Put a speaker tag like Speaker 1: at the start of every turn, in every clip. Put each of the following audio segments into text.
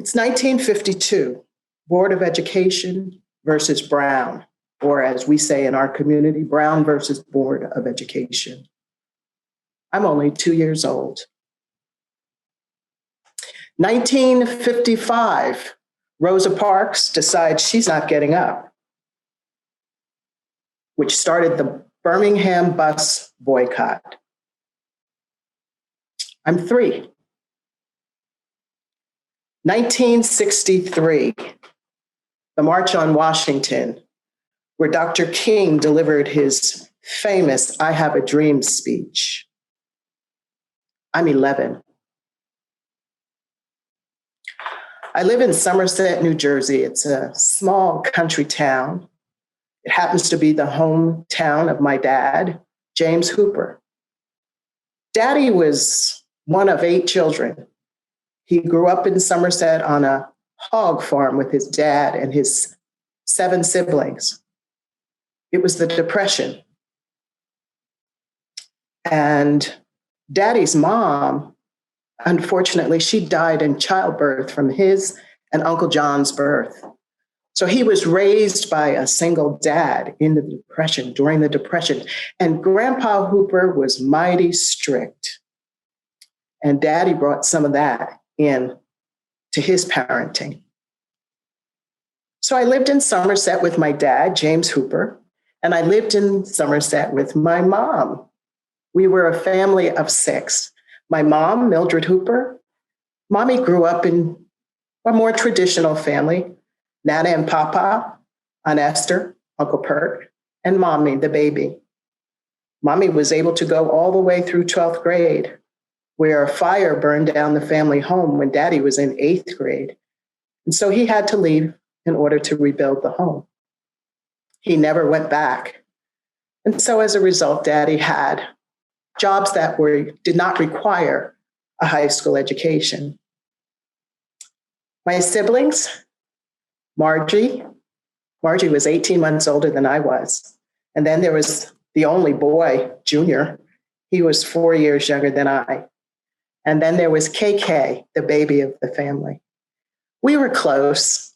Speaker 1: It's 1952, Board of Education versus Brown, or as we say in our community, Brown versus Board of Education. I'm only 2 years old. 1955, Rosa Parks decides she's not getting up, which started the Birmingham bus boycott. I'm 3. 1963, the March on Washington, where Dr. King delivered his famous "I Have a Dream" speech. I'm 11. I live in Somerset, New Jersey. It's a small country town. It happens to be the hometown of my dad, James Hooper. Daddy was one of 8 children. He grew up in Somerset on a hog farm with his dad and his 7 siblings. It was the Depression. And Daddy's mom, unfortunately, she died in childbirth from his and Uncle John's birth. So he was raised by a single dad in the Depression, during the Depression. And Grandpa Hooper was mighty strict. And Daddy brought some of that in to his parenting. So I lived in Somerset with my dad, James Hooper, and I lived in Somerset with my mom. We were a family of 6. My mom, Mildred Hooper, Mommy grew up in a more traditional family, Nana and Papa, Aunt Esther, Uncle Pert, and Mommy, the baby. Mommy was able to go all the way through 12th grade, where a fire burned down the family home when Daddy was in 8th grade. And so he had to leave in order to rebuild the home. He never went back. And so as a result, Daddy had jobs that did not require a high school education. My siblings, Margie was 18 months older than I was. And then there was the only boy, Junior. He was 4 years younger than I. And then there was KK, the baby of the family. We were close.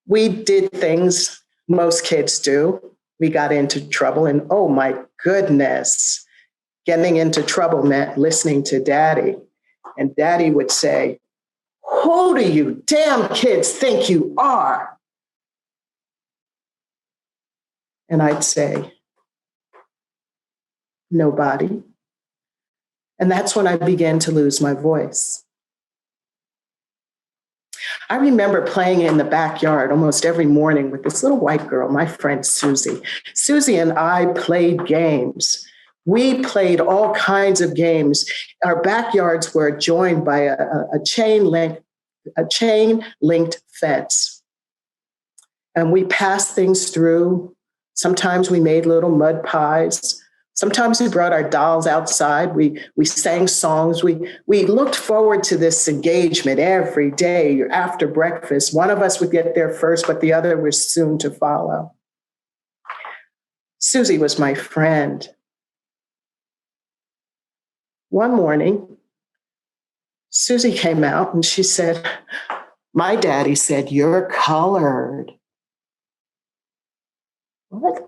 Speaker 1: We did things most kids do. We got into trouble, and oh my goodness, getting into trouble meant listening to Daddy. And Daddy would say, "Who do you damn kids think you are?" And I'd say, "Nobody." And that's when I began to lose my voice. I remember playing in the backyard almost every morning with this little white girl, my friend Susie. Susie and I played games. We played all kinds of games. Our backyards were joined by a chain-linked fence. And we passed things through. Sometimes we made little mud pies. Sometimes we brought our dolls outside. We sang songs. We looked forward to this engagement every day after breakfast. One of us would get there first, but the other was soon to follow. Susie was my friend. One morning, Susie came out and she said, "My daddy said you're colored." What?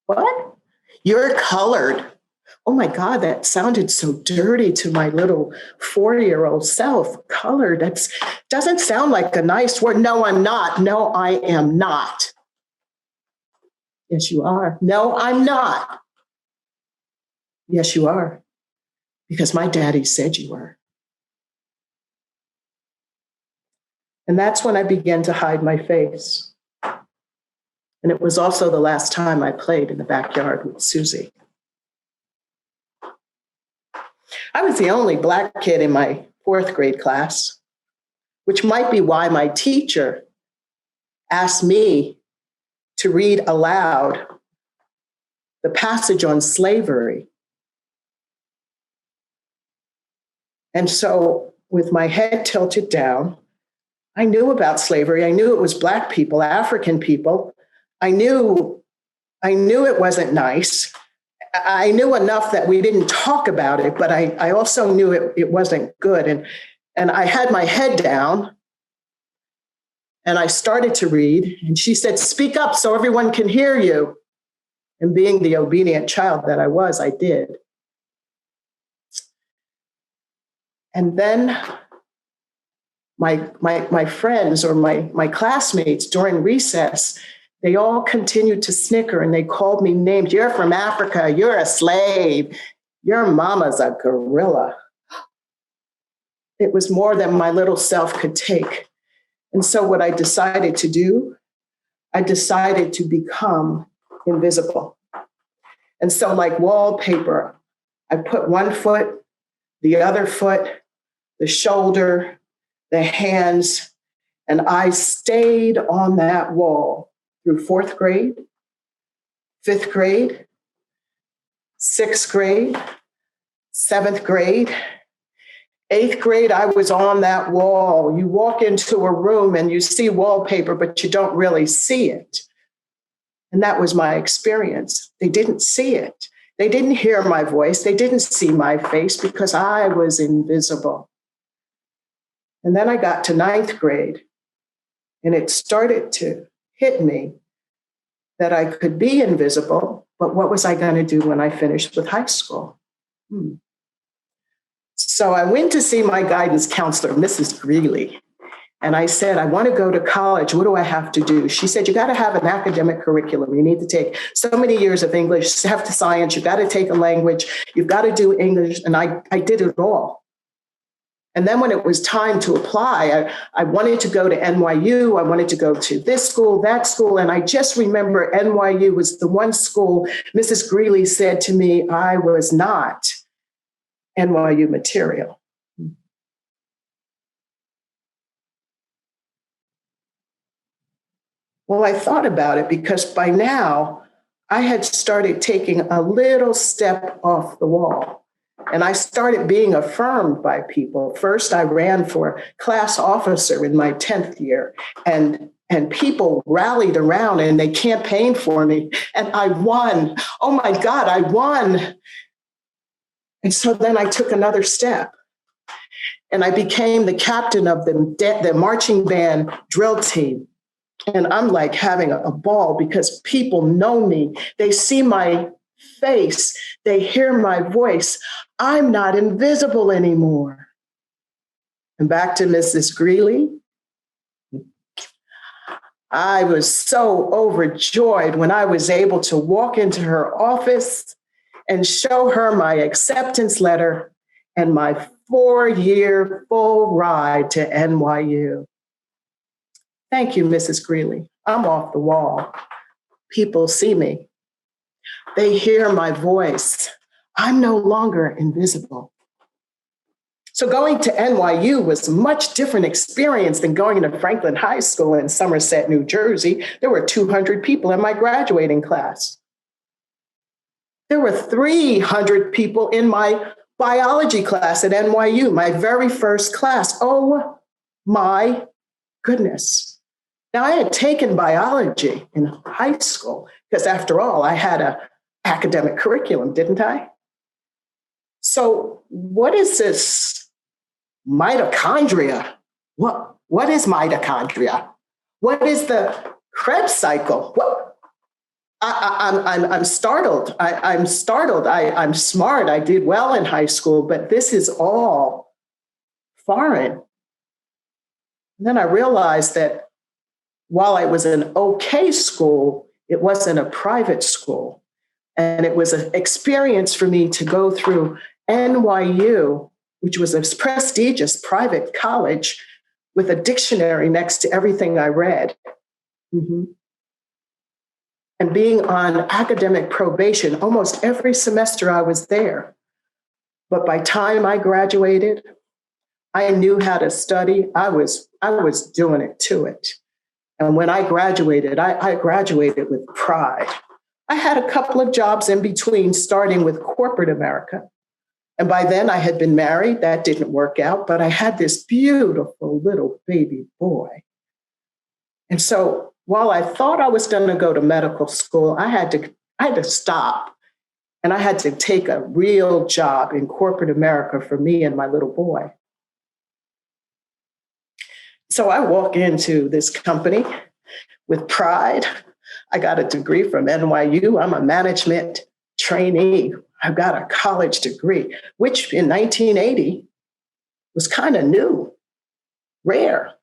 Speaker 1: What? You're colored. Oh my God, that sounded so dirty to my little 4-year-old self. Colored, that doesn't sound like a nice word. No, I'm not. No, I am not. Yes, you are. No, I'm not. Yes, you are. Because my daddy said you were. And that's when I began to hide my face. And it was also the last time I played in the backyard with Susie. I was the only Black kid in my 4th grade class, which might be why my teacher asked me to read aloud the passage on slavery. And so with my head tilted down, I knew about slavery. I knew it was Black people, African people. I knew it wasn't nice. I knew enough that we didn't talk about it, but I also knew it wasn't good. And And I had my head down and I started to read. And she said, "Speak up so everyone can hear you." And being the obedient child that I was, I did. And then my friends or my classmates during recess, they all continued to snicker and they called me names. "You're from Africa. You're a slave. Your mama's a gorilla." It was more than my little self could take. And so what I decided to do, I decided to become invisible. And so like wallpaper, I put one foot, the other foot, the shoulder, the hands, and I stayed on that wall through 4th grade, 5th grade, 6th grade, 7th grade, 8th grade, I was on that wall. You walk into a room and you see wallpaper, but you don't really see it. And that was my experience. They didn't see it. They didn't hear my voice. They didn't see my face because I was invisible. And then I got to 9th grade and it started to hit me that I could be invisible, but what was I going to do when I finished with high school? So I went to see my guidance counselor, Mrs. Greeley, and I said, "I want to go to college. What do I have to do?" She said, "You got to have an academic curriculum. You need to take so many years of English, have to science, you got to take a language, you've got to do English." And I did it all. And then when it was time to apply, I wanted to go to NYU. I wanted to go to this school, that school. And I just remember NYU was the one school Mrs. Greeley said to me, I was not NYU material. Well, I thought about it because by now I had started taking a little step off the wall. And I started being affirmed by people. First, I ran for class officer in my 10th year, and people rallied around and they campaigned for me, and I won. Oh my God, I won. And so then I took another step, and I became the captain of the marching band drill team. And I'm like having a ball because people know me. They see my face. They hear my voice. I'm not invisible anymore. And back to Mrs. Greeley. I was so overjoyed when I was able to walk into her office and show her my acceptance letter and my 4-year full ride to NYU. Thank you, Mrs. Greeley. I'm off the wall. People see me. They hear my voice. I'm no longer invisible. So going to NYU was a much different experience than going to Franklin High School in Somerset, New Jersey. There were 200 people in my graduating class. There were 300 people in my biology class at NYU, my very first class. Oh my goodness. Now, I had taken biology in high school because, after all, I had an academic curriculum, didn't I? So what is this mitochondria? What is mitochondria? What is the Krebs cycle? What? I'm startled. I'm startled. I'm smart. I did well in high school, but this is all foreign. And then I realized that while I was an okay school, it wasn't a private school. And it was an experience for me to go through NYU, which was a prestigious private college with a dictionary next to everything I read. Mm-hmm. And being on academic probation, almost every semester I was there. But by the time I graduated, I knew how to study. I was doing it to it. And when I graduated, I graduated with pride. I had a couple of jobs in between, starting with corporate America. And by then I had been married. That didn't work out, but I had this beautiful little baby boy. And so while I thought I was going to go to medical school, I had to stop. And I had to take a real job in corporate America for me and my little boy. So I walk into this company with pride. I got a degree from NYU. I'm a management trainee. I've got a college degree, which in 1980 was kind of new, rare.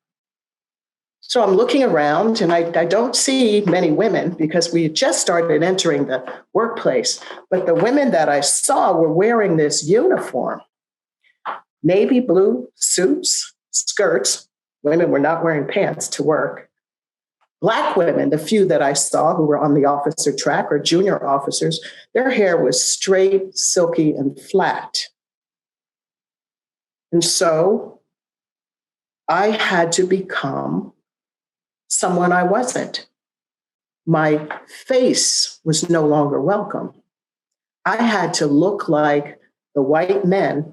Speaker 1: So I'm looking around and I don't see many women because we just started entering the workplace. But the women that I saw were wearing this uniform, navy blue suits, skirts. Women were not wearing pants to work. Black women, the few that I saw who were on the officer track or junior officers, their hair was straight, silky, and flat. And so I had to become someone I wasn't. My face was no longer welcome. I had to look like the white men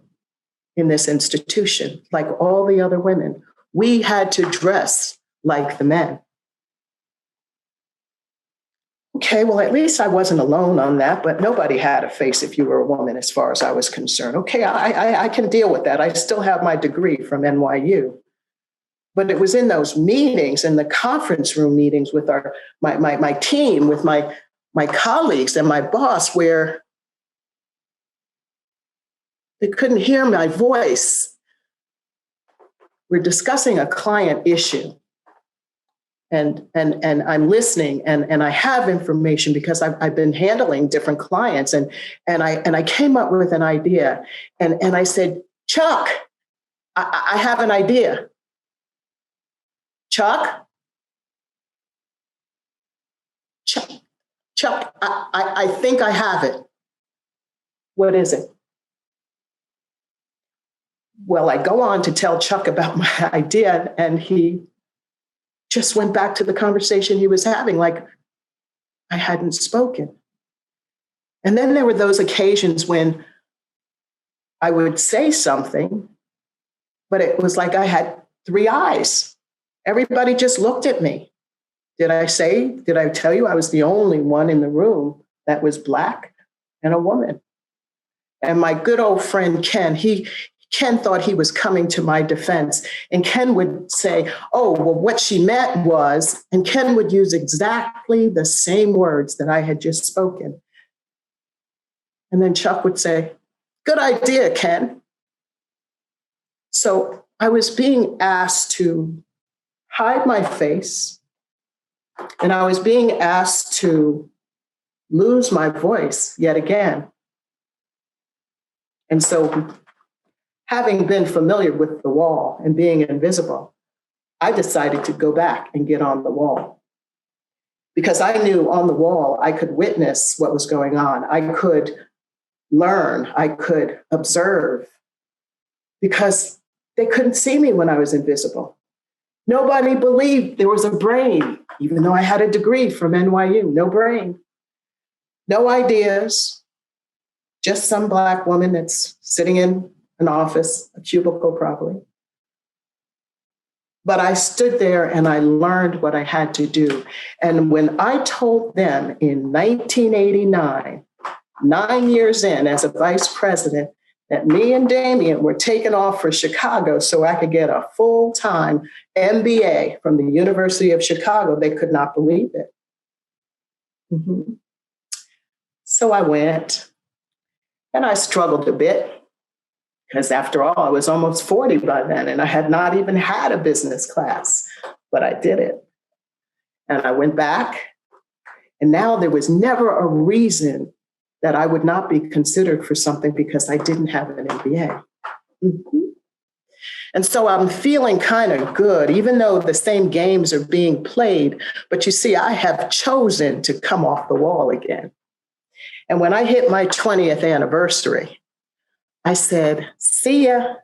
Speaker 1: in this institution, like all the other women. We had to dress like the men. Okay, well, at least I wasn't alone on that, but nobody had a face if you were a woman as far as I was concerned. Okay, I can deal with that. I still have my degree from NYU. But it was in those meetings, in the conference room meetings with my team, with my colleagues and my boss, where they couldn't hear my voice. We're discussing a client issue. And I'm listening and I have information because I've been handling different clients. And I came up with an idea. And I said, Chuck, I have an idea. Chuck, I think I have it. What is it? Well, I go on to tell Chuck about my idea, and he just went back to the conversation he was having, like I hadn't spoken. And then there were those occasions when I would say something, but it was like I had three eyes. Everybody just looked at me. Did I tell you I was the only one in the room that was Black and a woman? And my good old friend Ken thought he was coming to my defense. And Ken would say, oh, well, what she meant was, and Ken would use exactly the same words that I had just spoken. And then Chuck would say, good idea, Ken. So I was being asked to hide my face, and I was being asked to lose my voice yet again. And so, having been familiar with the wall and being invisible, I decided to go back and get on the wall. Because I knew on the wall, I could witness what was going on. I could learn, I could observe, because they couldn't see me when I was invisible. Nobody believed there was a brain, even though I had a degree from NYU, no brain, no ideas, just some Black woman that's sitting in an office, a cubicle probably. But I stood there and I learned what I had to do. And when I told them in 1989, 9 years in as a vice president, that me and Damien were taking off for Chicago so I could get a full-time MBA from the University of Chicago, they could not believe it. Mm-hmm. So I went and I struggled a bit because after all, I was almost 40 by then and I had not even had a business class, but I did it. And I went back, and now there was never a reason that I would not be considered for something because I didn't have an MBA. Mm-hmm. And so I'm feeling kind of good, even though the same games are being played. But you see, I have chosen to come off the wall again. And when I hit my 20th anniversary, I said, see ya,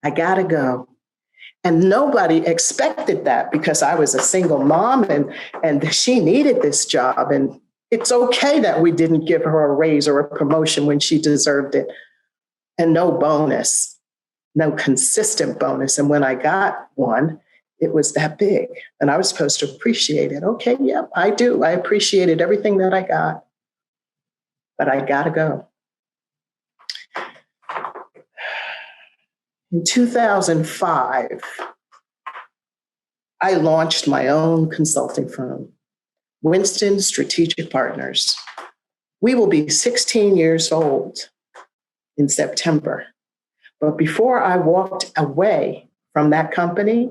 Speaker 1: I gotta go. And nobody expected that because I was a single mom and she needed this job. And it's okay that we didn't give her a raise or a promotion when she deserved it. And no bonus, no consistent bonus. And when I got one, it was that big. And I was supposed to appreciate it. Okay, yeah, I do. I appreciated everything that I got. But I gotta go. In 2005, I launched my own consulting firm, Winston Strategic Partners. We will be 16 years old in September. But before I walked away from that company,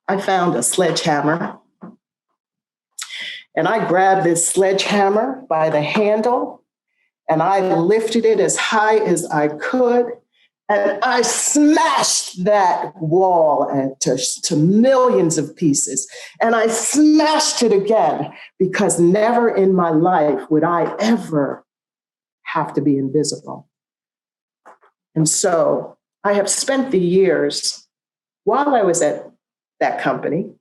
Speaker 1: I found a sledgehammer. And I grabbed this sledgehammer by the handle and I lifted it as high as I could. And I smashed that wall to millions of pieces. And I smashed it again because never in my life would I ever have to be invisible. And so I have spent the years while I was at that company,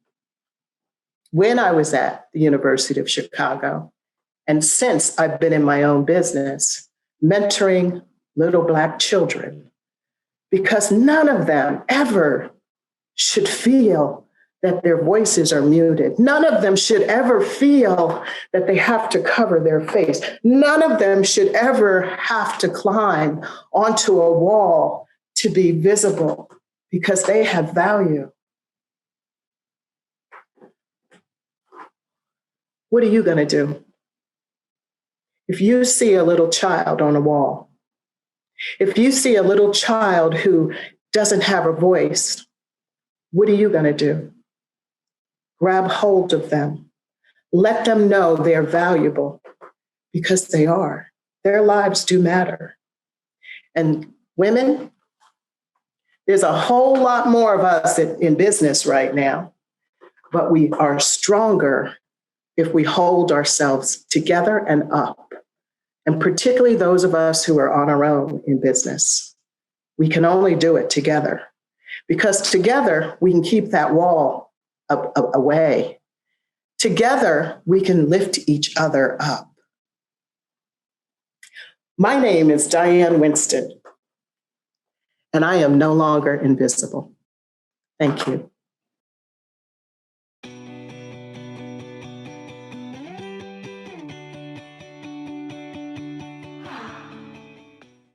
Speaker 1: when I was at the University of Chicago, and since I've been in my own business, mentoring little Black children, because none of them ever should feel that their voices are muted. None of them should ever feel that they have to cover their face. None of them should ever have to climb onto a wall to be visible because they have value. What are you going to do? If you see a little child on a wall, if you see a little child who doesn't have a voice, what are you going to do? Grab hold of them. Let them know they're valuable because they are. Their lives do matter. And women, there's a whole lot more of us in business right now, but we are stronger if we hold ourselves together and up. And particularly those of us who are on our own in business. We can only do it together because together we can keep that wall away. Together we can lift each other up. My name is Diane Winston, and I am no longer invisible. Thank you.